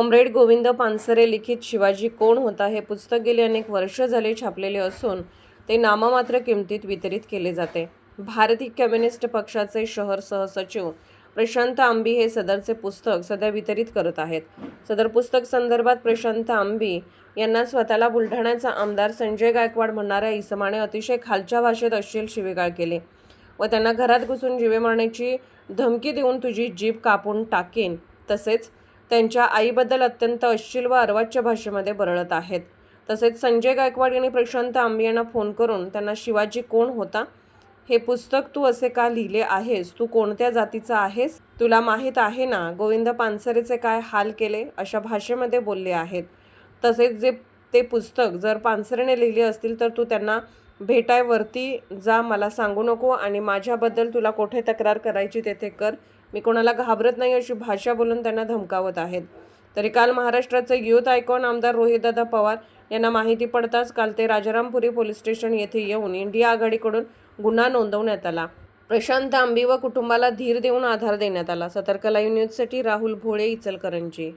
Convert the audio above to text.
Comrade Govind Pansare लिखित शिवाजी कोण होता हे पुस्तक गेली अनेक वर्ष झाले छापलेले असून ते नाममात्र किमतीत वितरित केले जाते। भारतीय कम्युनिस्ट पक्षाचे शहर सहसचिव प्रशांत आंबी हे सदरचे पुस्तक सध्या वितरित करत आहेत। सदर पुस्तक संदर्भात प्रशांत आंबी यांना स्वतःला बुलढाण्याचा आमदार संजय गायकवाड म्हणणाऱ्या इसमाने अतिशय खालच्या भाषेत अश्लील शिवीगाळ केली व त्यांना घरात घुसून जीवे मारण्याची धमकी देऊन तुझी जीभ कापून टाकेन, तसेच त्यांच्या आईबद्दल अत्यंत अश्लील व अर्वाच्य भाषेमध्ये बरळत आहेत। तसेच संजय गायकवाड यांनी प्रशांत आंबी यांना फोन करून त्यांना शिवाजी कोण होता हे पुस्तक तू असे का लिहिले आहेस, तू कोणत्या जातीचा आहेस, तुला माहीत आहे ना गोविंद पानसरेचे काय हाल केले, अशा भाषेमध्ये बोलले आहेत। तसेच जे ते पुस्तक जर पानसरेने लिहिले असतील तर तू त्यांना भेटाय वरती जा, मला सांगू नको आणि माझ्याबद्दल तुला कोठे तक्रार करायची तेथे कर, मी कोणाला घाबरत नाही अशी भाषा बोलून त्यांना धमकावत आहेत। तरी काल महाराष्ट्राचे युथ आयकॉन आमदार रोहितदादा पवार यांना माहिती पडताच काल ते राजारामपुरी पोलीस स्टेशन येथे येऊन इंडिया आघाडीकडून गुन्हा नोंदवण्यात आला। प्रशांत आंबी व कुटुंबाला धीर देऊन आधार देण्यात आला। सतर्क लाईव्ह न्यूजसाठी राहुल भोळे, इचलकरंजी।